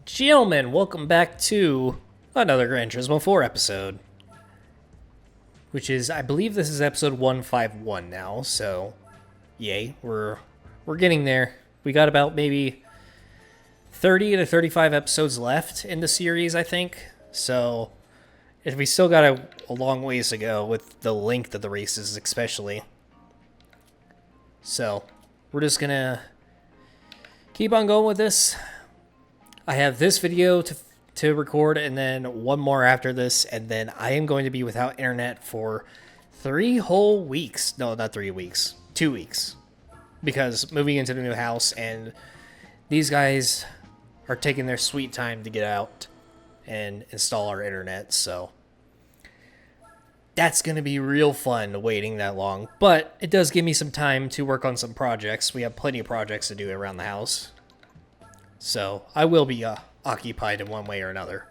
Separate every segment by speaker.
Speaker 1: Gentlemen, welcome back to another Gran Turismo 4 episode. Which is, I believe this is episode 151 now, so yay, we're getting there. We got about maybe 30 to 35 episodes left in the series, I think. So, if we still got a long ways to go with the length of the races especially. So, we're just gonna keep on going with this. I have this video to record and then one more after this, and then I am going to be without internet for 3 whole weeks. No, not 3 weeks. 2 weeks. Because moving into the new house, and these guys are taking their sweet time to get out and install our internet, so that's going to be real fun waiting that long. But it does give me some time to work on some projects. We have plenty of projects to do around the house. So, I will be occupied in one way or another.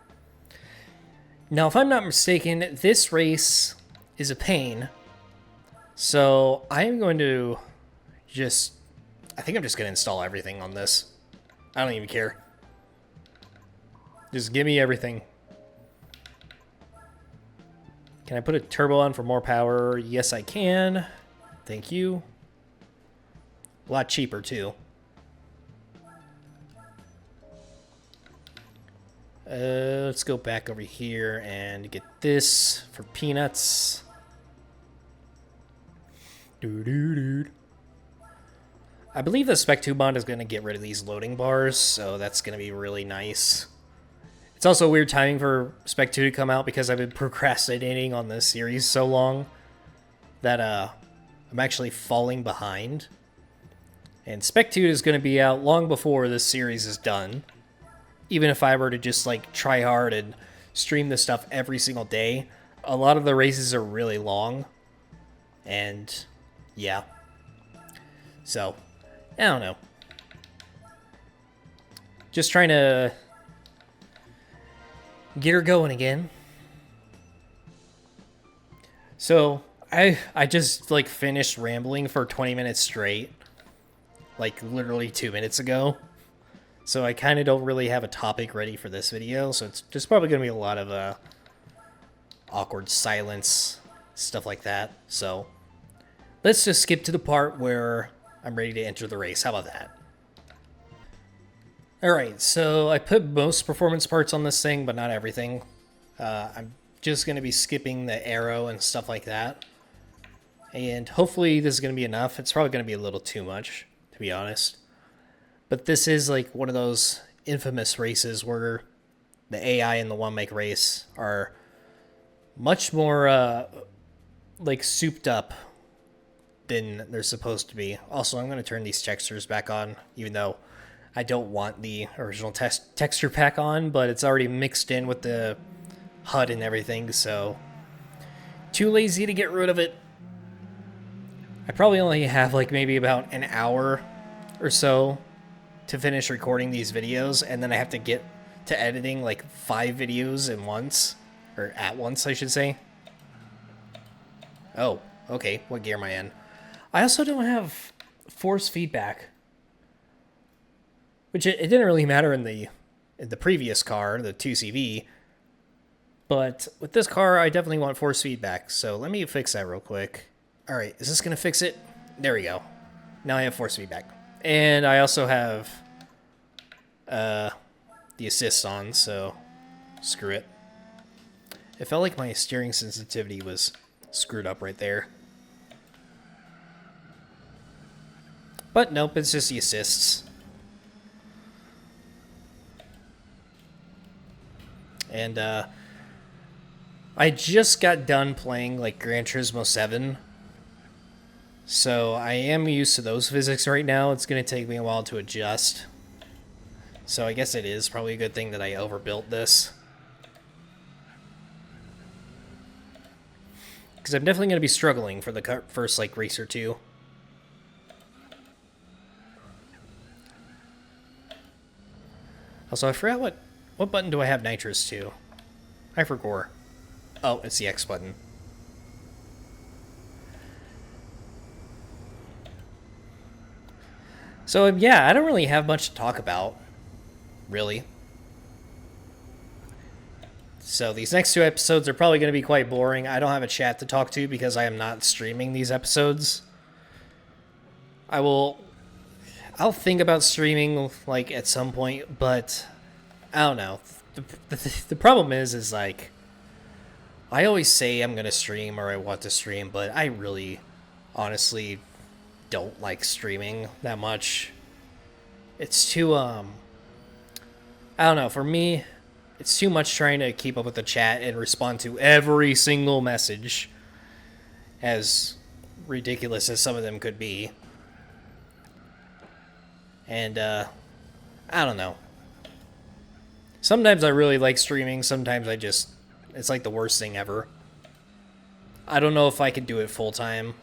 Speaker 1: Now, if I'm not mistaken, this race is a pain. So, I am going to I think I'm just going to install everything on this. I don't even care. Just give me everything. Can I put a turbo on for more power? Yes, I can. Thank you. A lot cheaper, too. Let's go back over here and get this for peanuts. I believe the Spec 2 mod is going to get rid of these loading bars, so that's going to be really nice. It's also weird timing for Spec 2 to come out because I've been procrastinating on this series so long that I'm actually falling behind. And Spec 2 is going to be out long before this series is done. Even if I were to just like try hard and stream this stuff every single day, a lot of the races are really long. And yeah. So, I don't know. Just trying to get her going again. So, I just like finished rambling for 20 minutes straight. Like literally 2 minutes ago. So I kind of don't really have a topic ready for this video, so it's just probably going to be a lot of awkward silence, stuff like that. So let's just skip to the part where I'm ready to enter the race. How about that? Alright, so I put most performance parts on this thing, but not everything. I'm just going to be skipping the aero and stuff like that. And hopefully this is going to be enough. It's probably going to be a little too much, to be honest. But this is like one of those infamous races where the AI and the one-make race are much more like souped up than they're supposed to be. Also, I'm going to turn these textures back on, even though I don't want the original texture pack on, but it's already mixed in with the HUD and everything, so too lazy to get rid of it. I probably only have like maybe about an hour or so to finish recording these videos, and then I have to get to editing like 5 videos at once, I should say. Oh, okay, what gear am I in? I also don't have force feedback, which it didn't really matter in the previous car, the 2CV, but with this car, I definitely want force feedback, so let me fix that real quick. Alright, is this gonna fix it? There we go. Now I have force feedback. And I also have the assist on, so screw it. It felt like my steering sensitivity was screwed up right there. But nope, it's just the assists. And I just got done playing like Gran Turismo 7. So I am used to those physics right now. It's going to take me a while to adjust. So I guess it is probably a good thing that I overbuilt this. Because I'm definitely going to be struggling for the first like race or two. Also, I forgot what button do I have nitrous to? I forgot. Oh, it's the X button. So, yeah, I don't really have much to talk about, really. So these next 2 episodes are probably going to be quite boring. I don't have a chat to talk to because I am not streaming these episodes. I'll think about streaming like at some point, but I don't know. The problem is like I always say I'm going to stream or I want to stream, but I really honestly don't like streaming that much. It's too I don't know, for me it's too much trying to keep up with the chat and respond to every single message, as ridiculous as some of them could be. And I don't know. Sometimes I really like streaming, sometimes it's like the worst thing ever. I don't know if I could do it full time.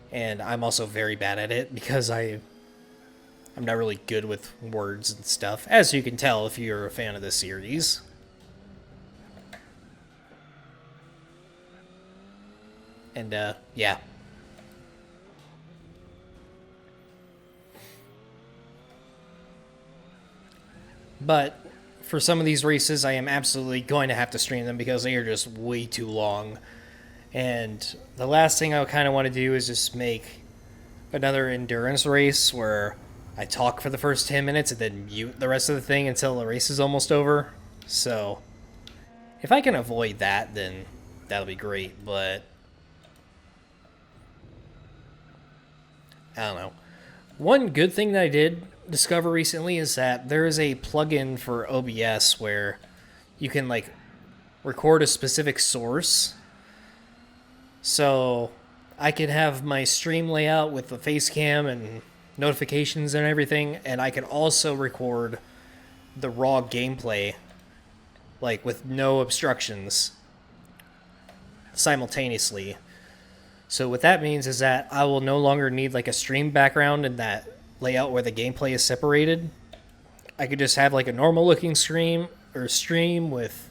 Speaker 1: And I'm also very bad at it because I'm not really good with words and stuff, as you can tell if you're a fan of this series. And, yeah. But for some of these races, I am absolutely going to have to stream them because they are just way too long. And the last thing I kind of want to do is just make another endurance race where I talk for the first 10 minutes and then mute the rest of the thing until the race is almost over. So if I can avoid that, then that'll be great. But I don't know. One good thing that I did discover recently is that there is a plugin for OBS where you can like record a specific source. So I can have my stream layout with the face cam and notifications and everything, and I can also record the raw gameplay like with no obstructions simultaneously. So what that means is that I will no longer need like a stream background in that layout where the gameplay is separated. I could just have like a normal looking stream with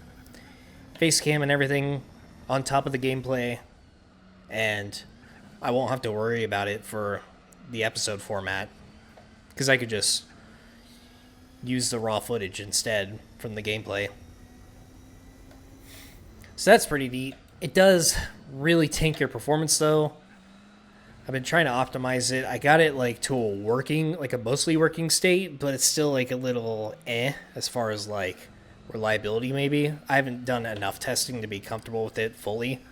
Speaker 1: face cam and everything on top of the gameplay, and I won't have to worry about it for the episode format because I could just use the raw footage instead from the gameplay. So that's pretty neat. It does really tank your performance though. I've been trying to optimize it. I got it like to a mostly working state, but it's still like a little as far as like reliability maybe. I haven't done enough testing to be comfortable with it fully.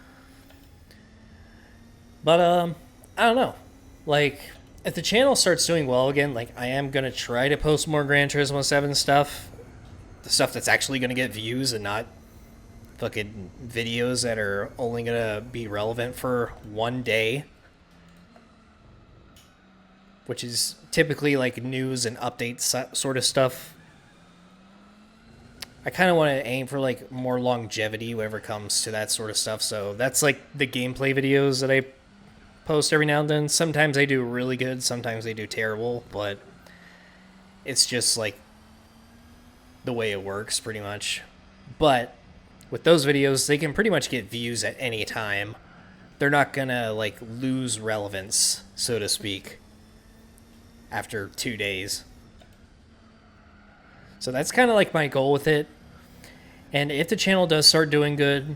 Speaker 1: But I don't know. Like if the channel starts doing well again, like I am going to try to post more Gran Turismo 7 stuff. The stuff that's actually going to get views and not fucking videos that are only going to be relevant for one day. Which is typically like news and updates sort of stuff. I kind of want to aim for like more longevity whenever it comes to that sort of stuff. So that's like the gameplay videos that I post every now and then. Sometimes they do really good, sometimes they do terrible, but it's just like the way it works pretty much. But with those videos, they can pretty much get views at any time. They're not gonna like lose relevance, so to speak, after 2 days. So that's kind of like my goal with it. And if the channel does start doing good,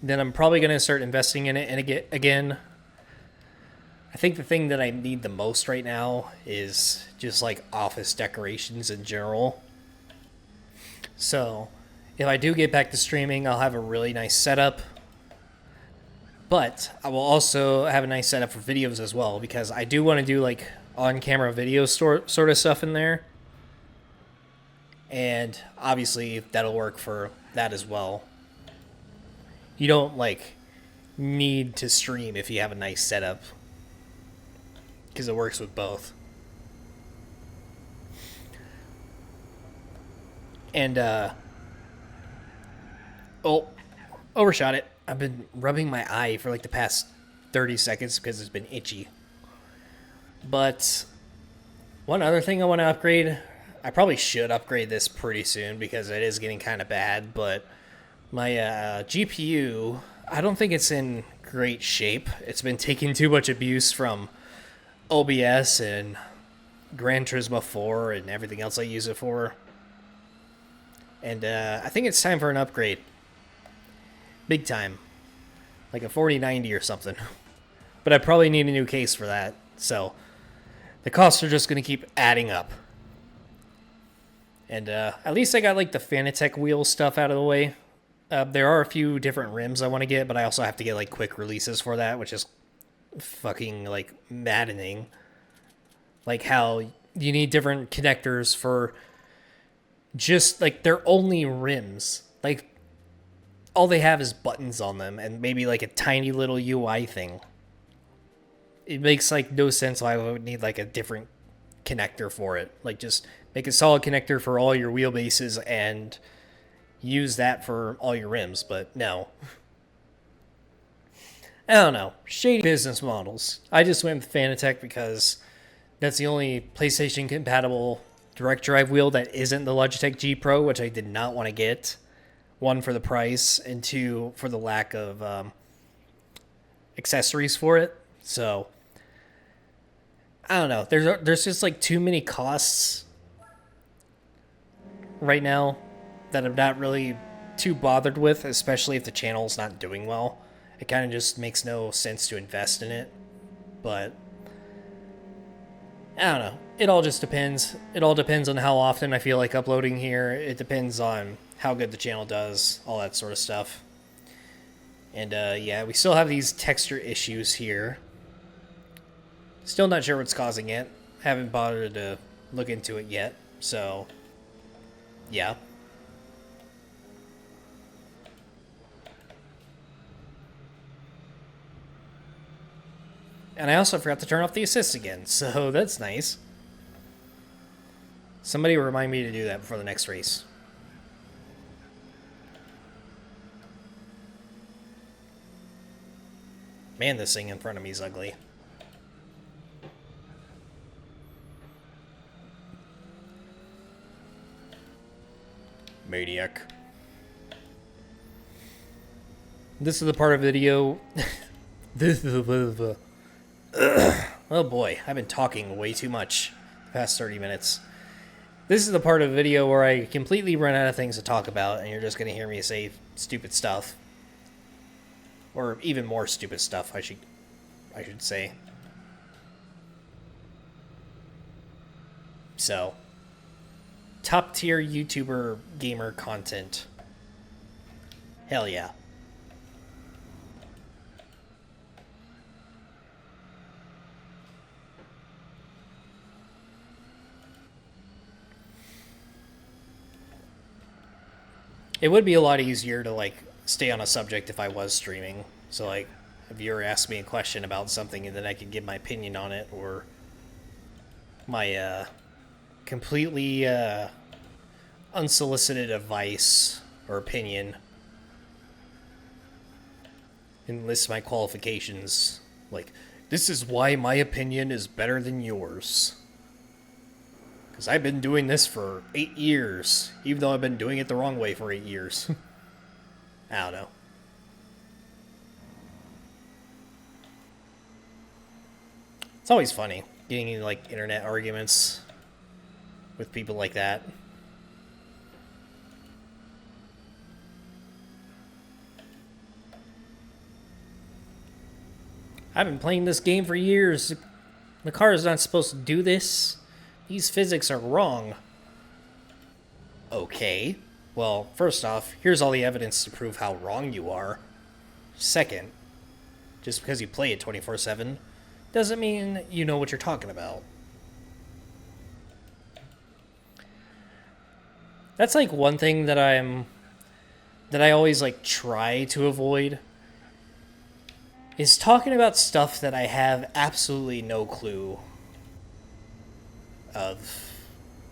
Speaker 1: then I'm probably going to start investing in it. And again, I think the thing that I need the most right now is just like office decorations in general. So if I do get back to streaming, I'll have a really nice setup. But I will also have a nice setup for videos as well, because I do want to do like on-camera video sort of stuff in there. And obviously that'll work for that as well. You don't like need to stream if you have a nice setup, because it works with both. And overshot it. I've been rubbing my eye for like the past 30 seconds because it's been itchy. But one other thing I want to upgrade, I probably should upgrade this pretty soon because it is getting kind of bad, but my GPU, I don't think it's in great shape. It's been taking too much abuse from OBS and Gran Turismo 4 and everything else I use it for. And I think it's time for an upgrade. Big time. Like a 4090 or something. But I probably need a new case for that. So the costs are just going to keep adding up. And at least I got like the Fanatec wheel stuff out of the way. There are a few different rims I want to get, but I also have to get like quick releases for that, which is fucking like maddening. Like how you need different connectors for just like they're only rims. Like all they have is buttons on them and maybe like a tiny little UI thing. It makes like no sense why I would need like a different connector for it. Like just make a solid connector for all your wheelbases and use that for all your rims, but no. I don't know. Shady business models. I just went with Fanatec because that's the only PlayStation compatible direct drive wheel that isn't the Logitech G Pro, which I did not want to get. One, for the price, and two, for the lack of accessories for it. So I don't know. There's just like too many costs right now that I'm not really too bothered with, especially if the channel's not doing well. It kind of just makes no sense to invest in it. But I don't know. It all just depends. It all depends on how often I feel like uploading here. It depends on how good the channel does, all that sort of stuff. And yeah, we still have these texture issues here. Still not sure what's causing it. Haven't bothered to look into it yet. So, yeah. And I also forgot to turn off the assist again, so that's nice. Somebody remind me to do that before the next race. Man, this thing in front of me is ugly. Maniac. This is the part of the video... Oh boy, I've been talking way too much the past 30 minutes. This is the part of the video where I completely run out of things to talk about, and you're just going to hear me say stupid stuff. Or even more stupid stuff, I should say. So, top tier YouTuber gamer content. Hell yeah. It would be a lot easier to, like, stay on a subject if I was streaming. So, like, if you were asking me a question about something and then I could give my opinion on it, or my, completely, unsolicited advice or opinion, and list my qualifications. Like, this is why my opinion is better than yours. Because I've been doing this for 8 years, even though I've been doing it the wrong way for 8 years. I don't know. It's always funny getting into, like, internet arguments with people like that. I've been playing this game for years. The car is not supposed to do this. These physics are wrong. Okay. Well, first off, here's all the evidence to prove how wrong you are. Second, just because you play it 24/7 doesn't mean you know what you're talking about. That's like one thing that I always like try to avoid, is talking about stuff that I have absolutely no clue of,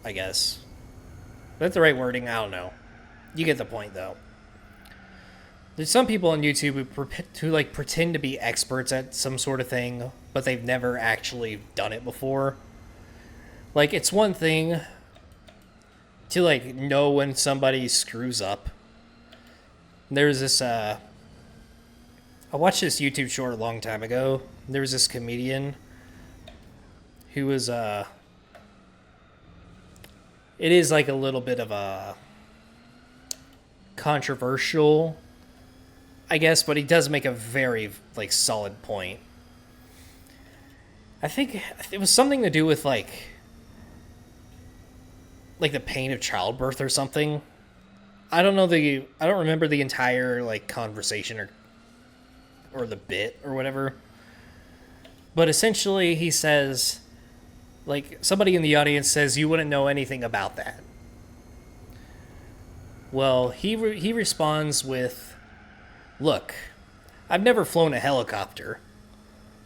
Speaker 1: I guess. Is that the right wording? I don't know. You get the point, though. There's some people on YouTube who like pretend to be experts at some sort of thing, but they've never actually done it before. Like, it's one thing to like know when somebody screws up. There's this I watched this YouTube short a long time ago. There was this comedian who was it is like a little bit of a controversial, I guess, but he does make a very like solid point. I think it was something to do with like the pain of childbirth or something. I don't remember the entire like conversation or the bit or whatever. But essentially he says, like, somebody in the audience says you wouldn't know anything about that. Well, he responds with, "Look, I've never flown a helicopter,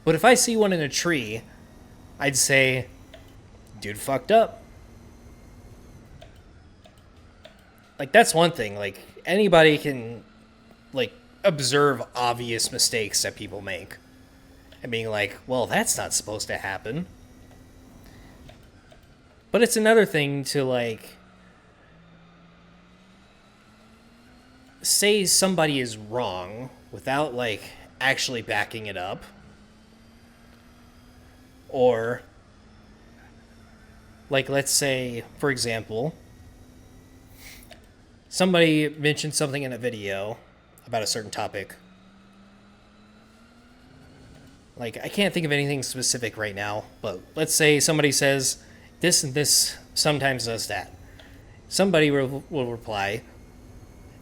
Speaker 1: but if I see one in a tree, I'd say, dude fucked up." Like, that's one thing. Like, anybody can, like, observe obvious mistakes that people make. And being like, well, that's not supposed to happen. But it's another thing to, like, say somebody is wrong without, like, actually backing it up. Or, like, let's say, for example, somebody mentioned something in a video about a certain topic. Like, I can't think of anything specific right now, but let's say somebody says, this and this sometimes does that. Somebody will reply,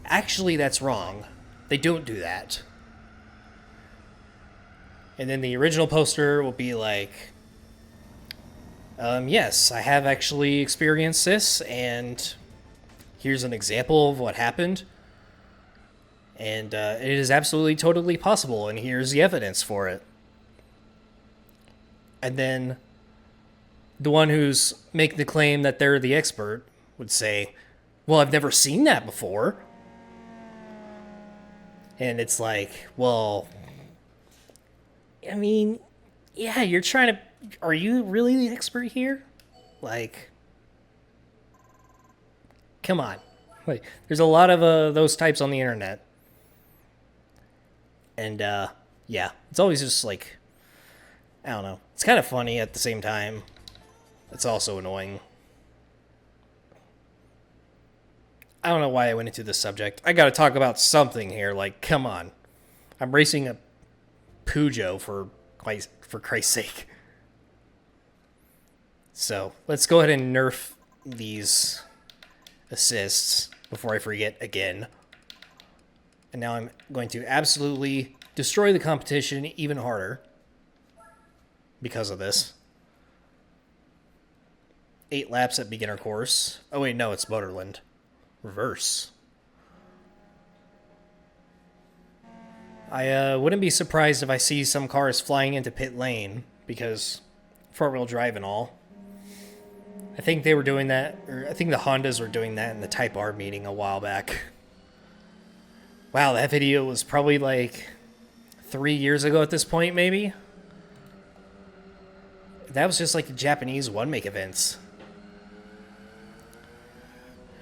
Speaker 1: actually, that's wrong. They don't do that. And then the original poster will be like, yes, I have actually experienced this, and here's an example of what happened. And it is absolutely totally possible, and here's the evidence for it. And then the one who's making the claim that they're the expert would say, well, I've never seen that before. And it's like, well, I mean, yeah, you're trying to... Are you really the expert here? Like, come on. Like, there's a lot of those types on the internet. And, yeah, it's always just like, I don't know. It's kind of funny at the same time. It's also annoying. I don't know why I went into this subject. I gotta talk about something here. Like, come on. I'm racing a Peugeot for Christ's sake. So, let's go ahead and nerf these assists before I forget again. And now I'm going to absolutely destroy the competition even harder because of this. 8 laps at beginner course. Oh wait, no, it's Motorland. Reverse. I wouldn't be surprised if I see some cars flying into pit lane because front-wheel drive and all. I think they were doing that, or I think the Hondas were doing that in the Type R meeting a while back. Wow, that video was probably like 3 years ago at this point, maybe? That was just like the Japanese one-make events.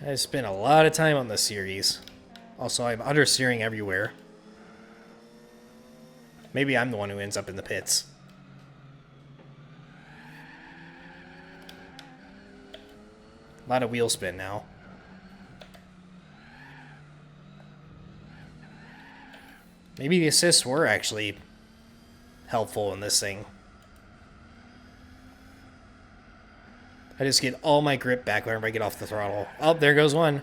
Speaker 1: I spent a lot of time on this series. Also, I'm understeering everywhere. Maybe I'm the one who ends up in the pits. A lot of wheel spin now. Maybe the assists were actually helpful in this thing. I just get all my grip back whenever I get off the throttle. Oh, there goes one.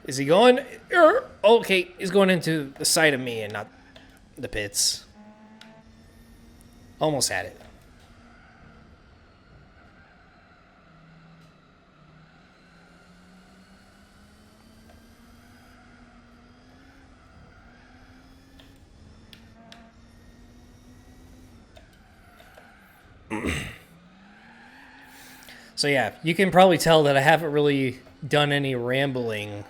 Speaker 1: Is he going? Okay, he's going into the side of me and not the pits. Almost had it. So yeah, you can probably tell that I haven't really done any rambling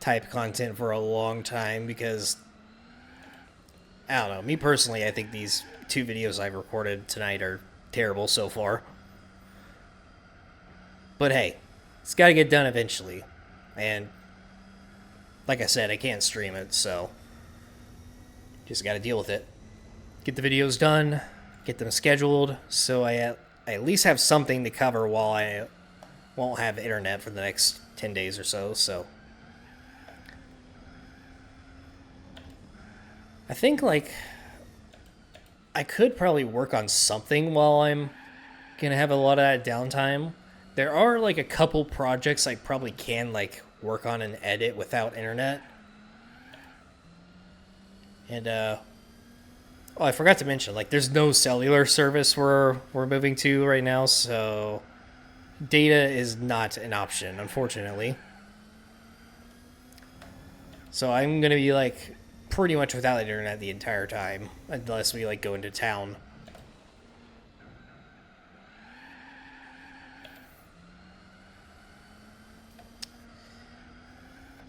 Speaker 1: type content for a long time because, I don't know, me personally, I think these 2 videos I've recorded tonight are terrible so far. But hey, it's got to get done eventually. And like I said, I can't stream it, so just got to deal with it. Get the videos done, get them scheduled, so I at least have something to cover while I won't have internet for the next 10 days or so, so. I think, like, I could probably work on something while I'm gonna have a lot of that downtime. There are, like, a couple projects I probably can, like, work on and edit without internet. And, oh, I forgot to mention, like, there's no cellular service we're moving to right now, so data is not an option, unfortunately. So I'm gonna be, like, pretty much without internet the entire time, unless we, like, go into town.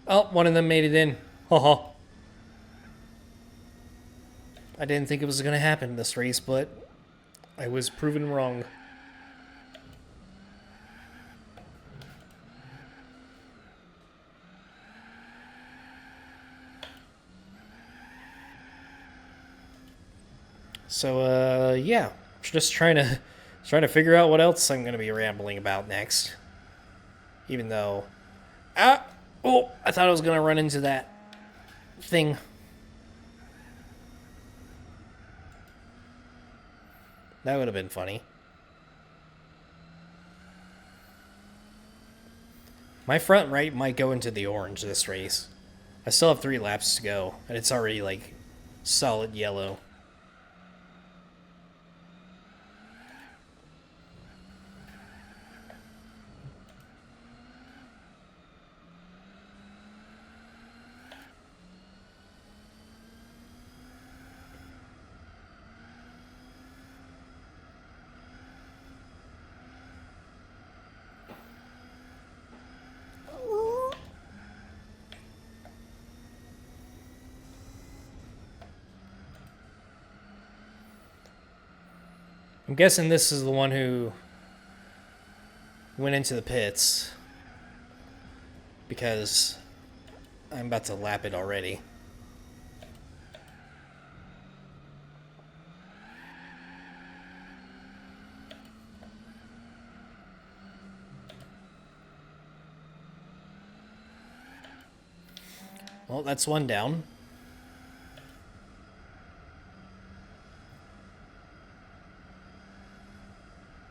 Speaker 1: Oh, one of them made it in. Haha. I didn't think it was gonna happen in this race, but I was proven wrong. So, yeah, just trying to figure out what else I'm gonna be rambling about next. Even though, oh, I thought I was gonna run into that thing. That would have been funny. My front right might go into the orange this race. I still have 3 laps to go, and it's already, like, solid yellow. I'm guessing this is the one who went into the pits, because I'm about to lap it already. Well, that's one down.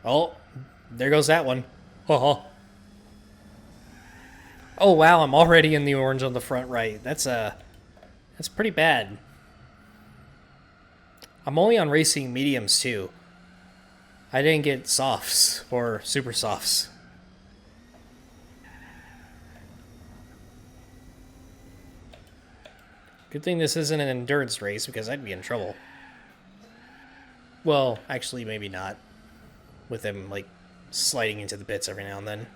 Speaker 1: Oh, there goes that one. Oh, wow, I'm already in the orange on the front right. That's pretty bad. I'm only on racing mediums too. I didn't get softs or super softs. Good thing this isn't an endurance race, because I'd be in trouble. Well, actually, maybe not. With them, like, sliding into the pits every now and then.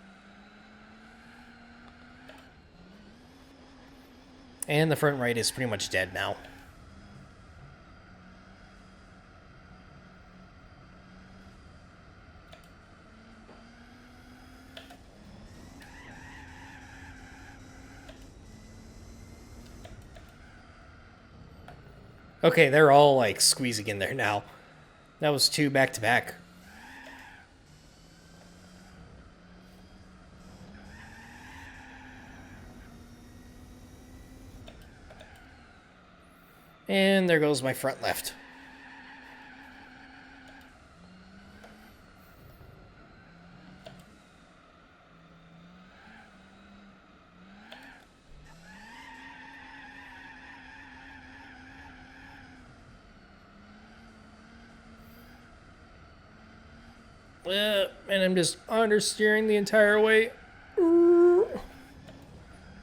Speaker 1: And the front right is pretty much dead now. Okay, they're all, like, squeezing in there now. That was 2 back-to-back. And there goes my front left. And I'm just understeering the entire way.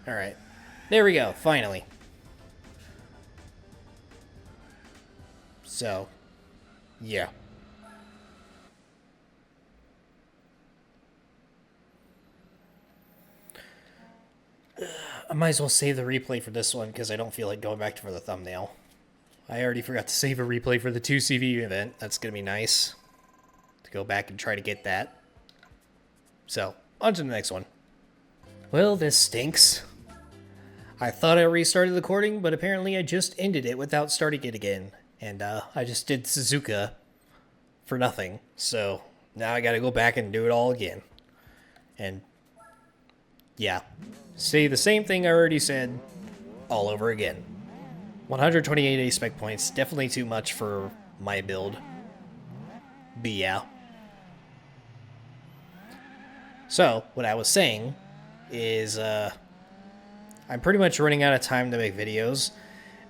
Speaker 1: Alright. There we go, finally. So, yeah. I might as well save the replay for this one, because I don't feel like going back for the thumbnail. I already forgot to save a replay for the 2CV event. That's going to be nice to go back and try to get that. So, on to the next one. Well, this stinks. I thought I restarted the recording, but apparently I just ended it without starting it again. And I just did Suzuka for nothing. So now I gotta go back and do it all again. And yeah, say the same thing I already said all over again. 128 spec points, definitely too much for my build. But yeah. So, what I was saying is, I'm pretty much running out of time to make videos.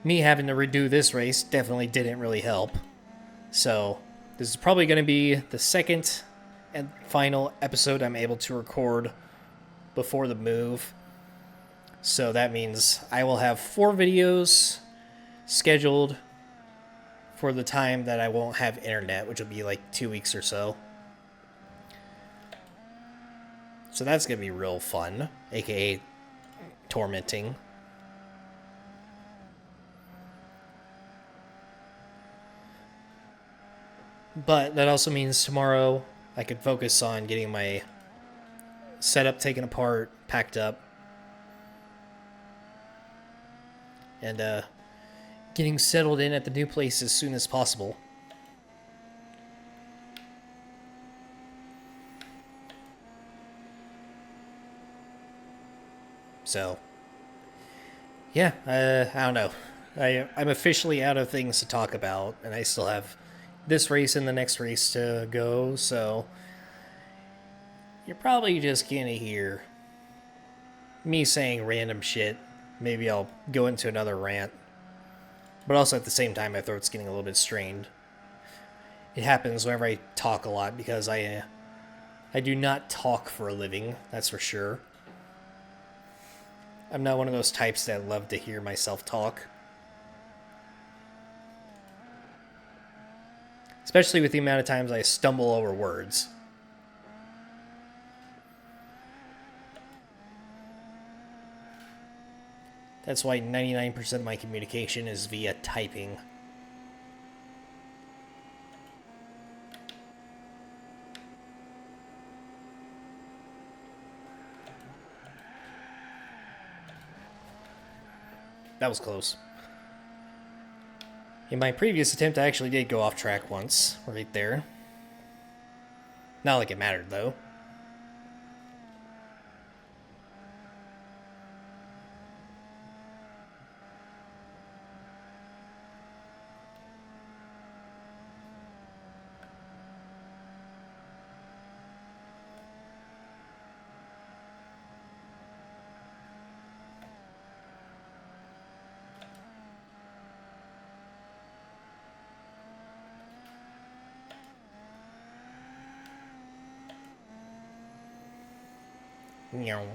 Speaker 1: Me having to redo this race definitely didn't really help. So, this is probably going to be the second and final episode I'm able to record before the move. So that means I will have 4 videos scheduled for the time that I won't have internet, which will be like 2 weeks or so. So that's going to be real fun, aka tormenting. But that also means tomorrow I could focus on getting my setup taken apart, packed up, and getting settled in at the new place as soon as possible. So, yeah, I don't know. I'm officially out of things to talk about, and I still have this race and the next race to go, so you're probably just gonna hear me saying random shit. Maybe I'll go into another rant. But also at the same time, my throat's getting a little bit strained. It happens whenever I talk a lot because I do not talk for a living, that's for sure. I'm not one of those types that love to hear myself talk. Especially with the amount of times I stumble over words. That's why 99% of my communication is via typing. That was close. In my previous attempt, I actually did go off track once, right there. Not like it mattered, though. Meow.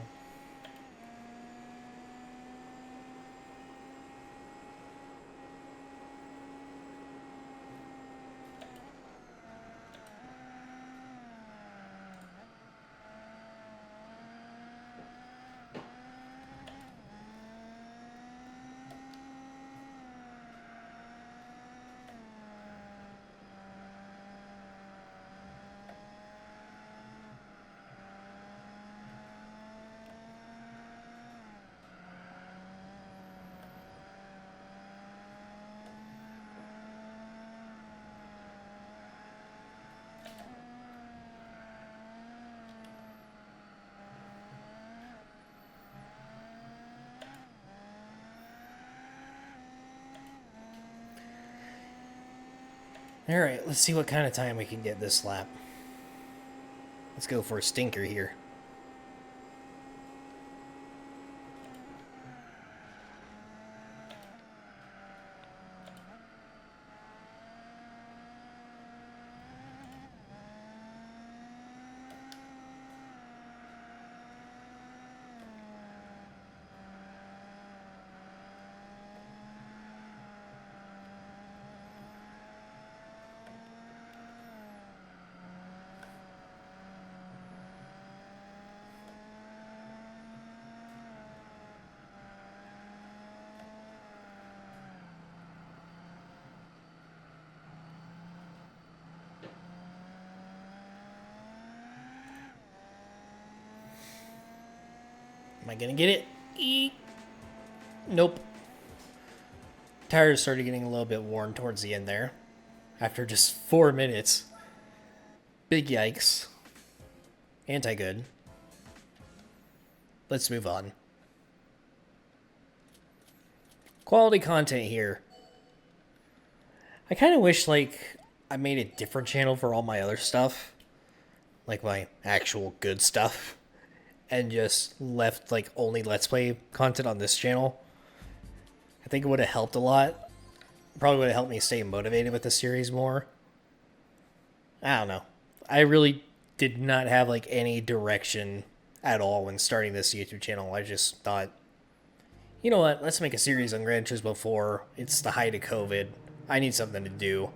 Speaker 1: Alright, let's see what kind of time we can get this lap. Let's go for a stinker here. Am I gonna get it? Eek. Nope. Tires started getting a little bit worn towards the end there. After just 4 minutes. Big yikes. Anti-good. Let's move on. quality content here. I kind of wish, like, I made a different channel for all my other stuff. Like, my actual good stuff. And just left, like, only Let's Play content on this channel. I think it would have helped a lot. Probably would have helped me stay motivated with the series more. I don't know. I really did not have, like, any direction at all when starting this YouTube channel. I just thought, you know what, let's make a series on Gran Turismo 4. It's the height of COVID. I need something to do.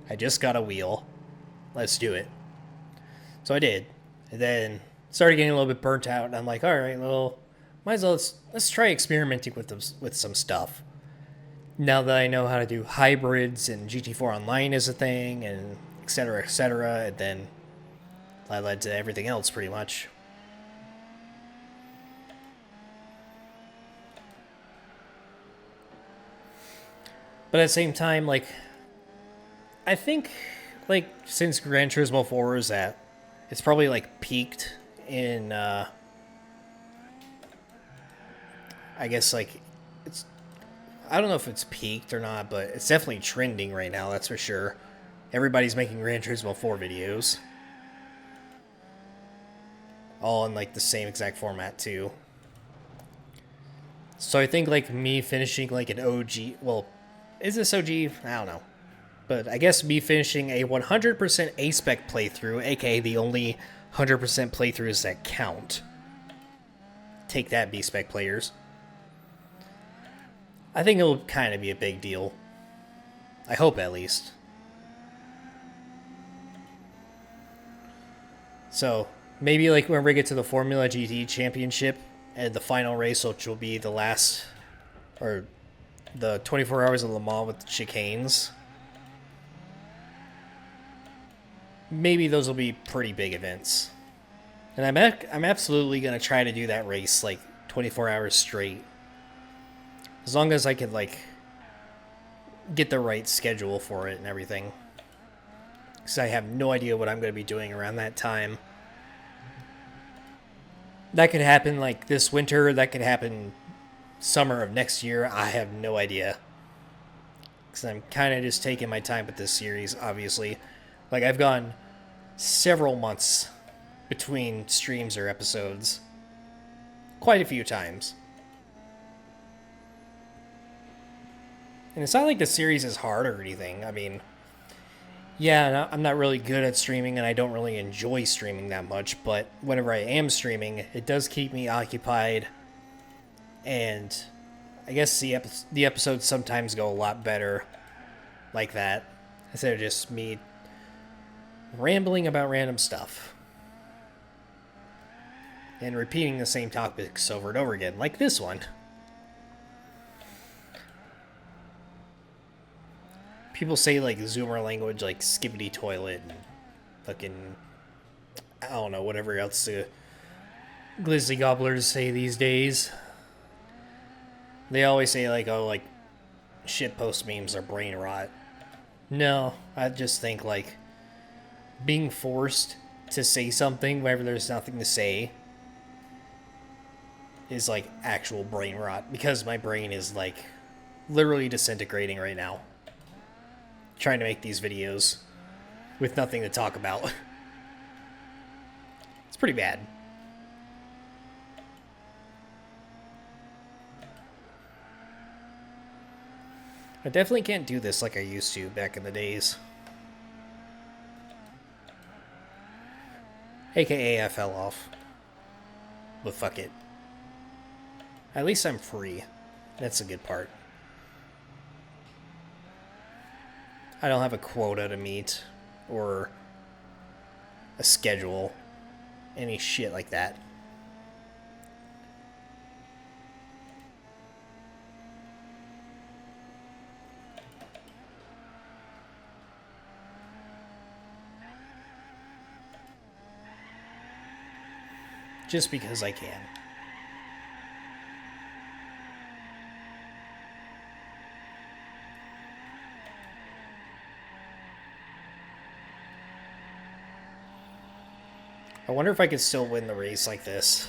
Speaker 1: I just got a wheel. Let's do it. So I did. And then started getting a little bit burnt out, and I'm like, alright, well, might as well let's try experimenting with some stuff. Now that I know how to do hybrids and GT4 Online is a thing, and etc., and then that led to everything else pretty much. But at the same time, like, I think, like, since Gran Turismo 4 is at, it's probably, like, peaked in, I guess, like, it's, I don't know if it's peaked or not, but it's definitely trending right now, that's for sure. Everybody's making Gran Turismo 4 videos. All in, like, the same exact format, too. So I think, like, me finishing, like, an OG, well, is this OG? I don't know. But I guess me finishing a 100% A-Spec playthrough, aka the only 100% playthroughs that count. Take that, B-Spec players. I think it'll kind of be a big deal. I hope, at least. So, maybe like when we get to the Formula GT Championship and the final race, which will be the last, or the 24 hours of Le Mans with the chicanes. Maybe those will be pretty big events. And I'm absolutely going to try to do that race like 24 hours straight. As long as I can, like, get the right schedule for it and everything. Because I have no idea what I'm going to be doing around that time. That could happen, like, this winter. That could happen summer of next year. I have no idea. Because I'm kind of just taking my time with this series, obviously. Like, I've gone several months between streams or episodes. Quite a few times. And it's not like the series is hard or anything. I mean, yeah, I'm not really good at streaming, and I don't really enjoy streaming that much, but whenever I am streaming, it does keep me occupied, and I guess the episodes sometimes go a lot better like that, instead of just me rambling about random stuff. And repeating the same topics over and over again, like this one. People say, like, Zoomer language, like skibbity toilet and fucking, I don't know, whatever else the glizzy gobblers say these days. They always say, like, oh, like, shitpost memes are brain rot. No, I just think, like, being forced to say something whenever there's nothing to say is, like, actual brain rot. Because my brain is, like, literally disintegrating right now. Trying to make these videos with nothing to talk about. It's pretty bad. I definitely can't do this like I used to back in the days. AKA I fell off. But fuck it. At least I'm free. That's a good part. I don't have a quota to meet, or a schedule, any shit like that. Just because I can. I wonder if I could still win the race like this.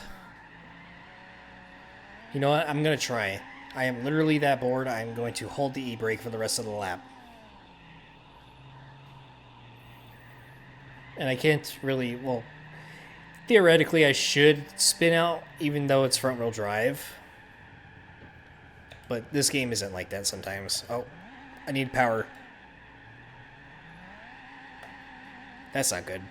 Speaker 1: You know what? I'm going to try. I am literally that bored, I'm going to hold the e-brake for the rest of the lap. And I can't really, well, theoretically I should spin out, even though it's front-wheel drive. But this game isn't like that sometimes. Oh, I need power. That's not good.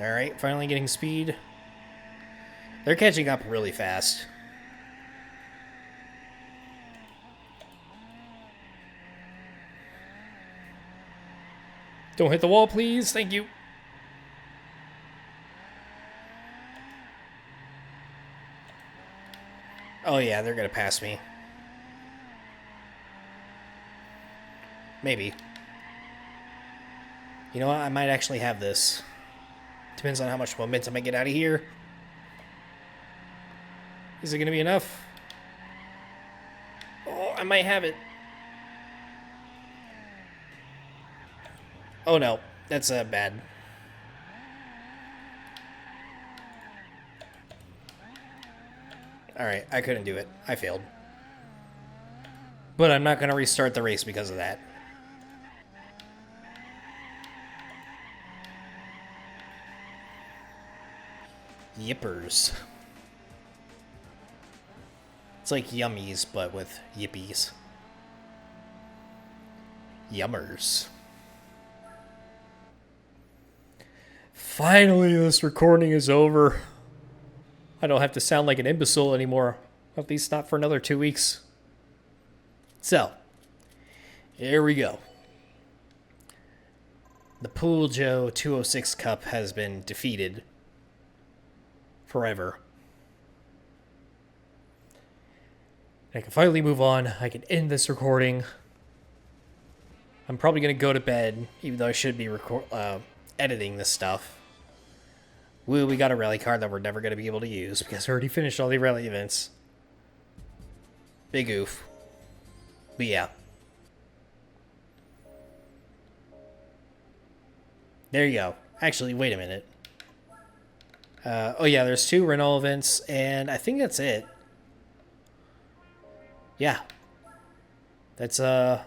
Speaker 1: Alright, finally getting speed. They're catching up really fast. Don't hit the wall, please. Thank you. Oh yeah, they're gonna pass me. Maybe. You know what? I might actually have this. Depends on how much momentum I get out of here. Is it gonna be enough? Oh, I might have it. Oh no, that's bad. Alright, I couldn't do it. I failed. But I'm not going to restart the race because of that. Yippers. It's like yummies, but with yippies. Yummers. Finally, this recording is over. I don't have to sound like an imbecile anymore. At least not for another 2 weeks. So, here we go. The Pool Joe 206 Cup has been defeated. Forever. I can finally move on. I can end this recording. I'm probably going to go to bed, even though I should be editing this stuff. Woo, we got a rally car that we're never going to be able to use because I already finished all the rally events. Big oof. But yeah. There you go. Actually, wait a minute. Oh yeah, there's 2 Renault events, and I think that's it. Yeah. That's, oh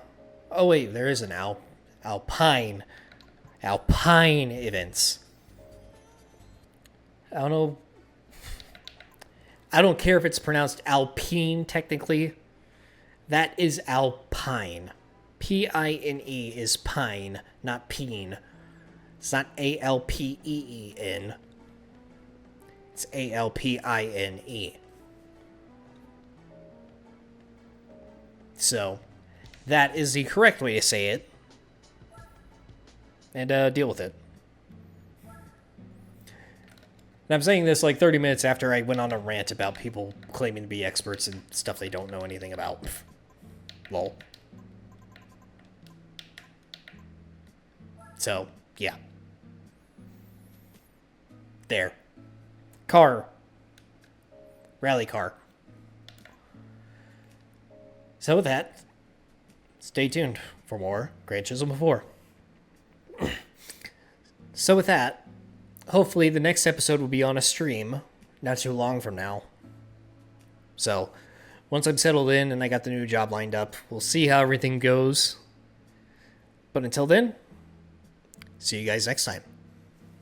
Speaker 1: wait, there is an Alpine events. I don't know. I don't care if it's pronounced Alpine, technically. That is Alpine. P-I-N-E is pine, not peen. It's not A-L-P-E-E-N. It's A-L-P-I-N-E. So, that is the correct way to say it. And deal with it. And I'm saying this like 30 minutes after I went on a rant about people claiming to be experts in stuff they don't know anything about. Lol. So, yeah. There. Car. Rally car. So with that, stay tuned for more Gran Turismo 4. So with that, hopefully the next episode will be on a stream not too long from now. So, once I'm settled in and I got the new job lined up, we'll see how everything goes. But until then, see you guys next time.